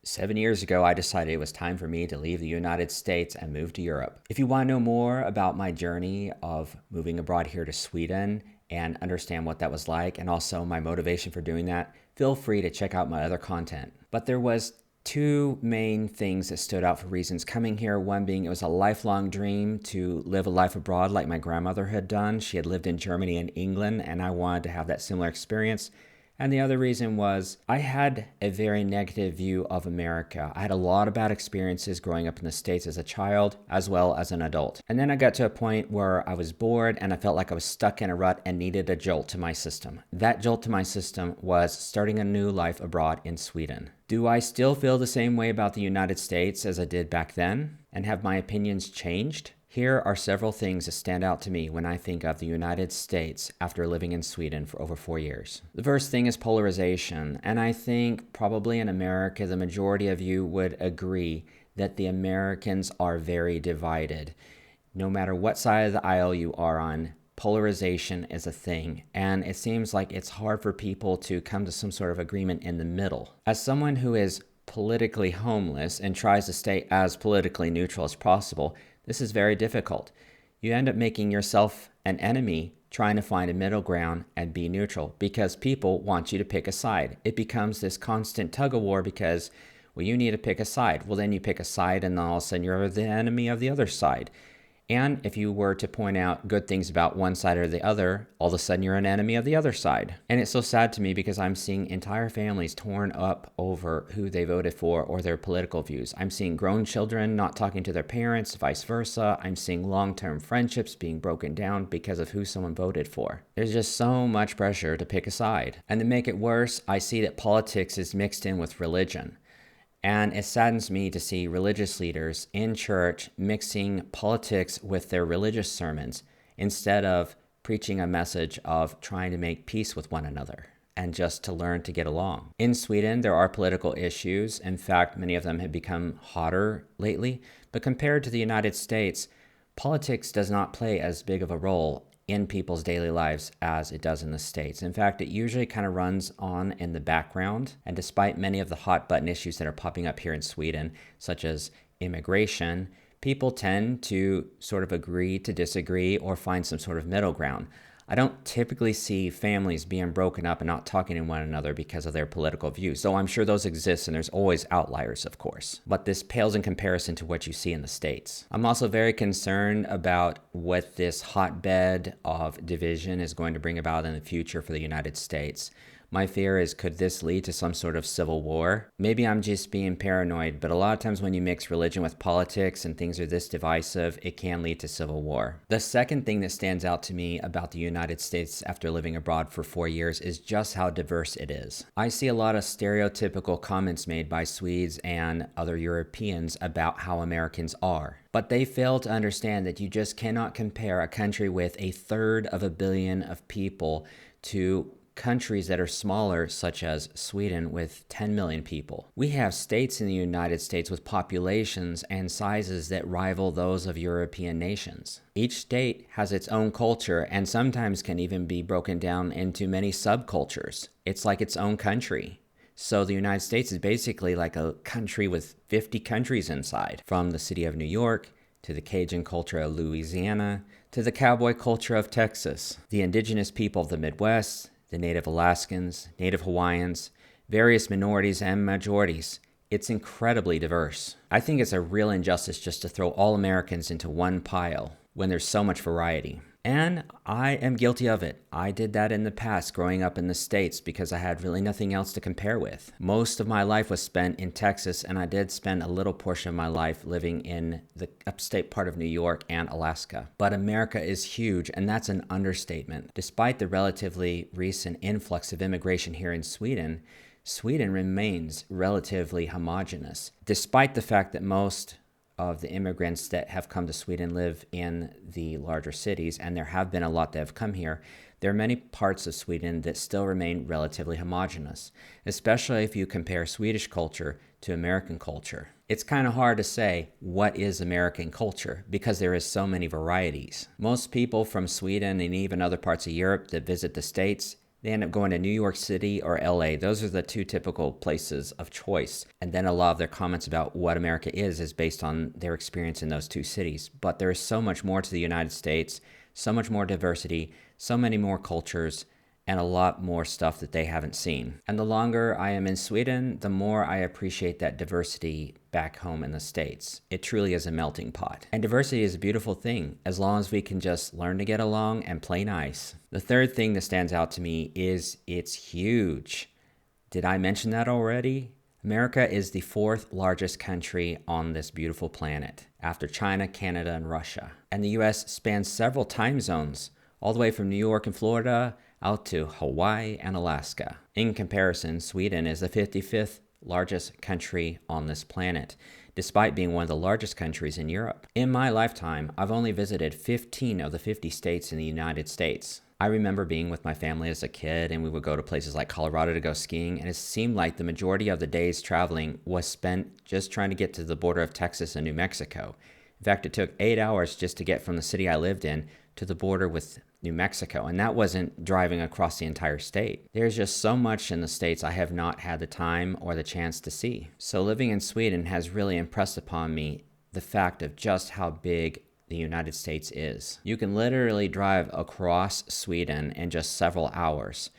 7 years ago, I decided it was time for me to leave the United States and move to Europe. If you want to know more about my journey of moving abroad here to Sweden and understand what that was like, and also my motivation for doing that, feel free to check out my other content. But there was two main things that stood out for reasons coming here. One being it was a lifelong dream to live a life abroad like my grandmother had done. She had lived in Germany and England, and I wanted to have that similar experience. And the other reason was I had a very negative view of America. I had a lot of bad experiences growing up in the States as a child, as well as an adult. And then I got to a point where I was bored and I felt like I was stuck in a rut and needed a jolt to my system. That jolt to my system was starting a new life abroad in Sweden. Do I still feel the same way about the United States as I did back then? And have my opinions changed? Here are several things that stand out to me when I think of the United States after living in Sweden for over 4 years. The first thing is polarization, and I think probably in America the majority of you would agree that the Americans are very divided. No matter what side of the aisle you are on, polarization is a thing, and it seems like it's hard for people to come to some sort of agreement in the middle. As someone who is politically homeless and tries to stay as politically neutral as possible, this is very difficult. You end up making yourself an enemy trying to find a middle ground and be neutral because people want you to pick a side. It becomes this constant tug of war because, well, you need to pick a side. Well, then you pick a side and then all of a sudden you're the enemy of the other side. And if you were to point out good things about one side or the other, all of a sudden you're an enemy of the other side. And it's so sad to me because I'm seeing entire families torn up over who they voted for or their political views. I'm seeing grown children not talking to their parents, vice versa. I'm seeing long-term friendships being broken down because of who someone voted for. There's just so much pressure to pick a side. And to make it worse, I see that politics is mixed in with religion. And it saddens me to see religious leaders in church mixing politics with their religious sermons instead of preaching a message of trying to make peace with one another and just to learn to get along. In Sweden, there are political issues. In fact, many of them have become hotter lately. But compared to the United States, politics does not play as big of a role in people's daily lives as it does in the States. In fact, it usually kind of runs on in the background. And despite many of the hot button issues that are popping up here in Sweden, such as immigration, people tend to sort of agree to disagree or find some sort of middle ground. I don't typically see families being broken up and not talking to one another because of their political views. So I'm sure those exist and there's always outliers, of course. But this pales in comparison to what you see in the States. I'm also very concerned about what this hotbed of division is going to bring about in the future for the United States. My fear is, could this lead to some sort of civil war? Maybe I'm just being paranoid, but a lot of times when you mix religion with politics and things are this divisive, it can lead to civil war. The second thing that stands out to me about the United States after living abroad for 4 years is just how diverse it is. I see a lot of stereotypical comments made by Swedes and other Europeans about how Americans are. But they fail to understand that you just cannot compare a country with 1/3 billion of people to countries that are smaller, such as Sweden with 10 million people. We have states in the United States with populations and sizes that rival those of European nations. Each state has its own culture and sometimes can even be broken down into many subcultures. It's like its own country. So the United States is basically like a country with 50 countries inside, from the city of New York to the Cajun culture of Louisiana to the cowboy culture of Texas, the indigenous people of the Midwest, the Native Alaskans, Native Hawaiians, various minorities and majorities. It's incredibly diverse. I think it's a real injustice just to throw all Americans into one pile when there's so much variety. And I am guilty of it. I did that in the past growing up in the States because I had really nothing else to compare with. Most of my life was spent in Texas, and I did spend a little portion of my life living in the upstate part of New York and Alaska. But America is huge, and that's an understatement. Despite the relatively recent influx of immigration here in Sweden, Sweden remains relatively homogenous, despite the fact that most of the immigrants that have come to Sweden live in the larger cities, and there have been a lot that have come here. There are many parts of Sweden that still remain relatively homogenous, especially if you compare Swedish culture to American culture. It's kind of hard to say what is American culture because there is so many varieties. Most people from Sweden and even other parts of Europe that visit the States they end up going to New York City or LA. Those are the two typical places of choice. And then a lot of their comments about what America is based on their experience in those two cities. But there is so much more to the United States, so much more diversity, so many more cultures, and a lot more stuff that they haven't seen. And the longer I am in Sweden, the more I appreciate that diversity back home in the States. It truly is a melting pot. And diversity is a beautiful thing, as long as we can just learn to get along and play nice. The third thing that stands out to me is it's huge. Did I mention that already? America is the fourth largest country on this beautiful planet, after China, Canada, and Russia. And the US spans several time zones, all the way from New York and Florida out to Hawaii and Alaska. In comparison, Sweden is the 55th largest country on this planet, despite being one of the largest countries in Europe. In my lifetime, I've only visited 15 of the 50 states in the United States. I remember being with my family as a kid, and we would go to places like Colorado to go skiing, and it seemed like the majority of the days traveling was spent just trying to get to the border of Texas and New Mexico. In fact, it took 8 hours just to get from the city I lived in to the border with New Mexico, and that wasn't driving across the entire state. There's just so much in the States I have not had the time or the chance to see. So living in Sweden has really impressed upon me the fact of just how big the United States is. You can literally drive across Sweden in just several hours,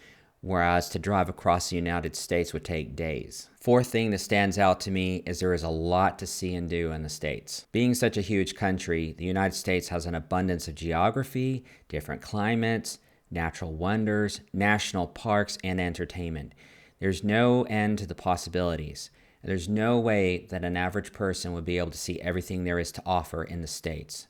whereas to drive across the United States would take days. Fourth thing that stands out to me is there is a lot to see and do in the States. Being such a huge country, the United States has an abundance of geography, different climates, natural wonders, national parks, and entertainment. There's no end to the possibilities. There's no way that an average person would be able to see everything there is to offer in the States.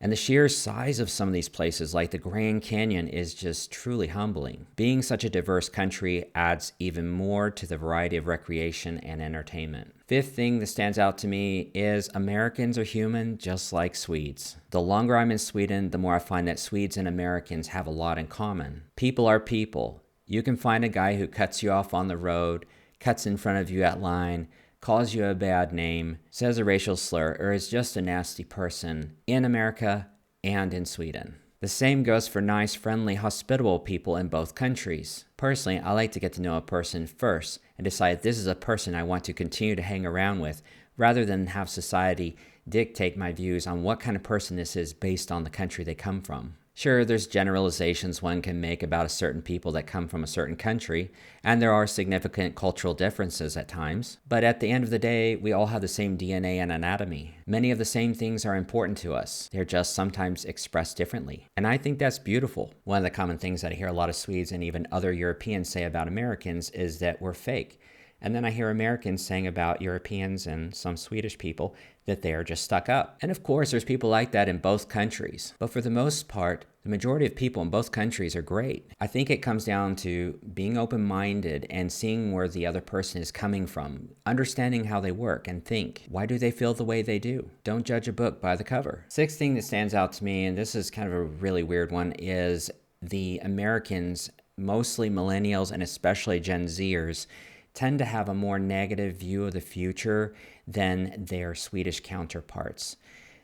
And the sheer size of some of these places, like the Grand Canyon, is just truly humbling. Being such a diverse country adds even more to the variety of recreation and entertainment. Fifth thing that stands out to me is Americans are human just like Swedes. The longer I'm in Sweden, the more I find that Swedes and Americans have a lot in common. People are people. You can find a guy who cuts you off on the road, cuts in front of you at line, calls you a bad name, says a racial slur, or is just a nasty person in America and in Sweden. The same goes for nice, friendly, hospitable people in both countries. Personally, I like to get to know a person first and decide if this is a person I want to continue to hang around with, rather than have society dictate my views on what kind of person this is based on the country they come from. Sure, there's generalizations one can make about a certain people that come from a certain country, and there are significant cultural differences at times. But at the end of the day, we all have the same DNA and anatomy. Many of the same things are important to us. They're just sometimes expressed differently. And I think that's beautiful. One of the common things that I hear a lot of Swedes and even other Europeans say about Americans is that we're fake. And then I hear Americans saying about Europeans and some Swedish people that they are just stuck up. And of course, there's people like that in both countries. But for the most part, the majority of people in both countries are great. I think it comes down to being open-minded and seeing where the other person is coming from, understanding how they work and think. Why do they feel the way they do? Don't judge a book by the cover. Sixth thing that stands out to me, and this is kind of a really weird one, is the Americans, mostly millennials and especially Gen Zers, tend to have a more negative view of the future than their Swedish counterparts.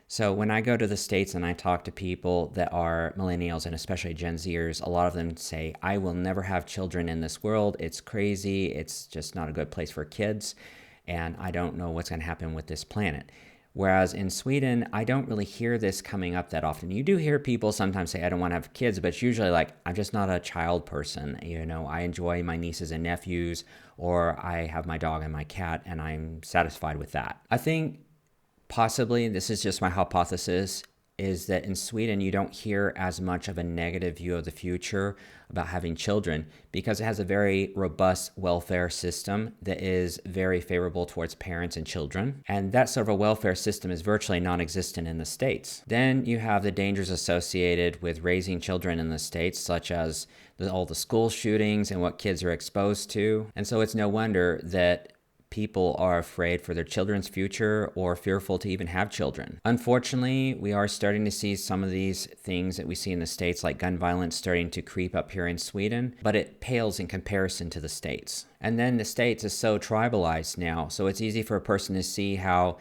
So when I go to the States and I talk to people that are millennials and especially Gen Zers, a lot of them say, I will never have children in this world. It's crazy. It's just not a good place for kids. And I don't know what's going to happen with this planet. Whereas in Sweden, I don't really hear this coming up that often. You do hear people sometimes say, I don't want to have kids, but it's usually like, I'm just not a child person. You know, I enjoy my nieces and nephews, or I have my dog and my cat, and I'm satisfied with that. I think possibly, this is just my hypothesis, is that in Sweden, you don't hear as much of a negative view of the future about having children because it has a very robust welfare system that is very favorable towards parents and children. And that sort of a welfare system is virtually non-existent in the States. Then you have the dangers associated with raising children in the States, such as all the school shootings and what kids are exposed to. And so it's no wonder that people are afraid for their children's future or fearful to even have children. Unfortunately, we are starting to see some of these things that we see in the States, like gun violence, starting to creep up here in Sweden, but it pales in comparison to the States. And then the States is so tribalized now, so it's easy for a person to see how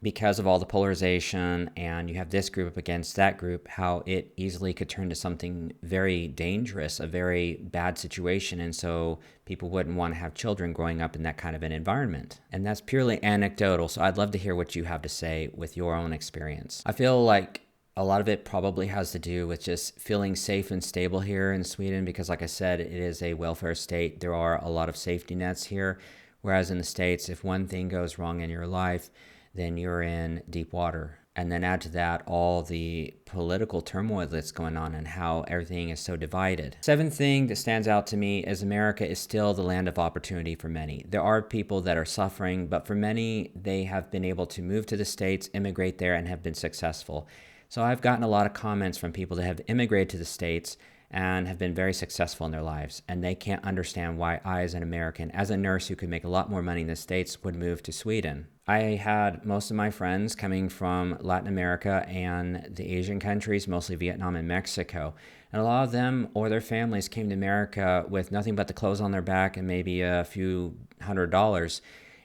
because of all the polarization and you have this group against that group, how it easily could turn to something very dangerous, a very bad situation. And so people wouldn't want to have children growing up in that kind of an environment. And that's purely anecdotal. So I'd love to hear what you have to say with your own experience. I feel like a lot of it probably has to do with just feeling safe and stable here in Sweden because, like I said, it is a welfare state. There are a lot of safety nets here. Whereas in the States, if one thing goes wrong in your life, then you're in deep water. And then add to that all the political turmoil that's going on and how everything is so divided. Seventh thing that stands out to me is America is still the land of opportunity for many. There are people that are suffering, but for many, they have been able to move to the States, immigrate there, and have been successful. So I've gotten a lot of comments from people that have immigrated to the States and have been very successful in their lives. And they can't understand why I, as an American, as a nurse who could make a lot more money in the States, would move to Sweden. I had most of my friends coming from Latin America and the Asian countries, mostly Vietnam and Mexico. And a lot of them or their families came to America with nothing but the clothes on their back and maybe a few $100s.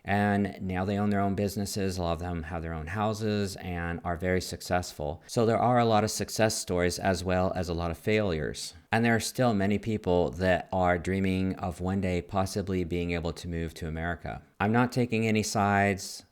And now they own their own businesses. A lot of them have their own houses and are very successful. So there are a lot of success stories as well as a lot of failures. And there are still many people that are dreaming of one day possibly being able to move to America. I'm not taking any sides.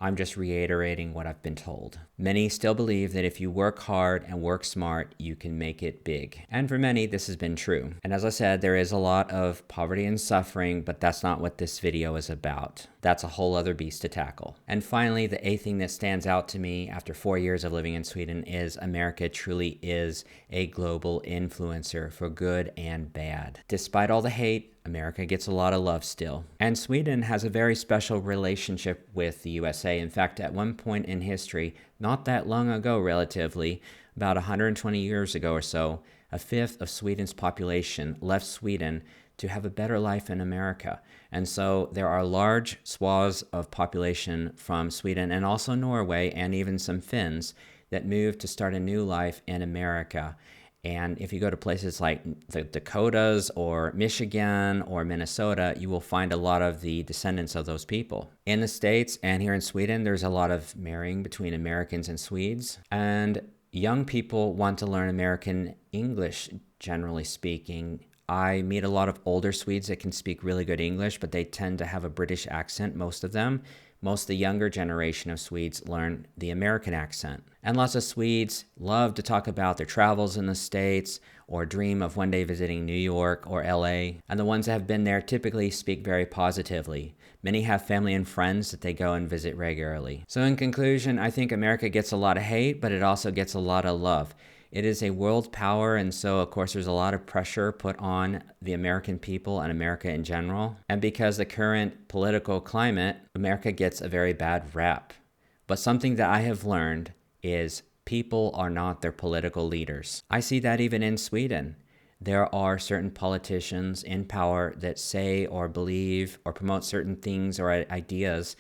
I'm just reiterating what I've been told. Many still believe that if you work hard and work smart, you can make it big. And for many, this has been true. And as I said, there is a lot of poverty and suffering, but that's not what this video is about. That's a whole other beast to tackle. And finally, the eighth thing that stands out to me after 4 years of living in Sweden is America truly is a global influencer for good and bad. Despite all the hate, America gets a lot of love still. And Sweden has a very special relationship with the USA. In fact, at one point in history, not that long ago relatively, about 120 years ago or so, a fifth of Sweden's population left Sweden to have a better life in America. And so there are large swaths of population from Sweden and also Norway and even some Finns that moved to start a new life in America. And if you go to places like the Dakotas or Michigan or Minnesota, you will find a lot of the descendants of those people. In the States and here in Sweden, there's a lot of marrying between Americans and Swedes. And young people want to learn American English, generally speaking. I meet a lot of older Swedes that can speak really good English, but they tend to have a British accent, most of them. Most of the younger generation of Swedes learn the American accent. And lots of Swedes love to talk about their travels in the States or dream of one day visiting New York or LA. And the ones that have been there typically speak very positively. Many have family and friends that they go and visit regularly. So in conclusion, I think America gets a lot of hate, but it also gets a lot of love. It is a world power, and so, of course, there's a lot of pressure put on the American people and America in general. And because the current political climate, America gets a very bad rap. But something that I have learned is people are not their political leaders. I see that even in Sweden. There are certain politicians in power that say or believe or promote certain things or ideas,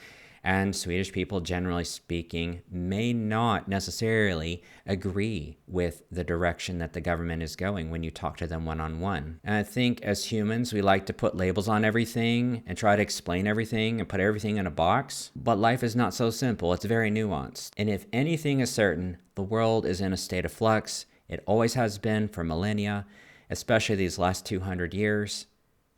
and Swedish people, generally speaking, may not necessarily agree with the direction that the government is going when you talk to them one-on-one. And I think as humans, we like to put labels on everything and try to explain everything and put everything in a box. But life is not so simple. It's very nuanced. And if anything is certain, the world is in a state of flux. It always has been for millennia, especially these last 200 years.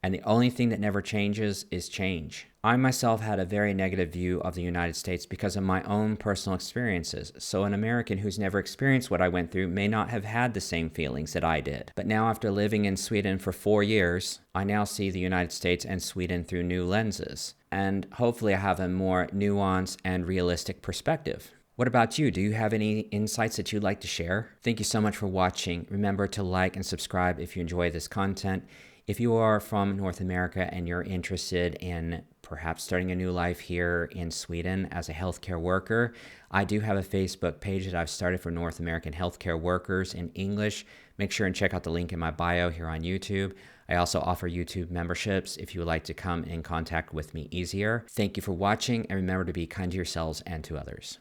And the only thing that never changes is change. I myself had a very negative view of the United States because of my own personal experiences. So an American who's never experienced what I went through may not have had the same feelings that I did. But now after living in Sweden for 4 years, I now see the United States and Sweden through new lenses. And hopefully I have a more nuanced and realistic perspective. What about you? Do you have any insights that you'd like to share? Thank you so much for watching. Remember to like and subscribe if you enjoy this content. If you are from North America and you're interested in perhaps starting a new life here in Sweden as a healthcare worker, I do have a Facebook page that I've started for North American healthcare workers in English. Make sure and check out the link in my bio here on YouTube. I also offer YouTube memberships if you would like to come in contact with me easier. Thank you for watching, and remember to be kind to yourselves and to others.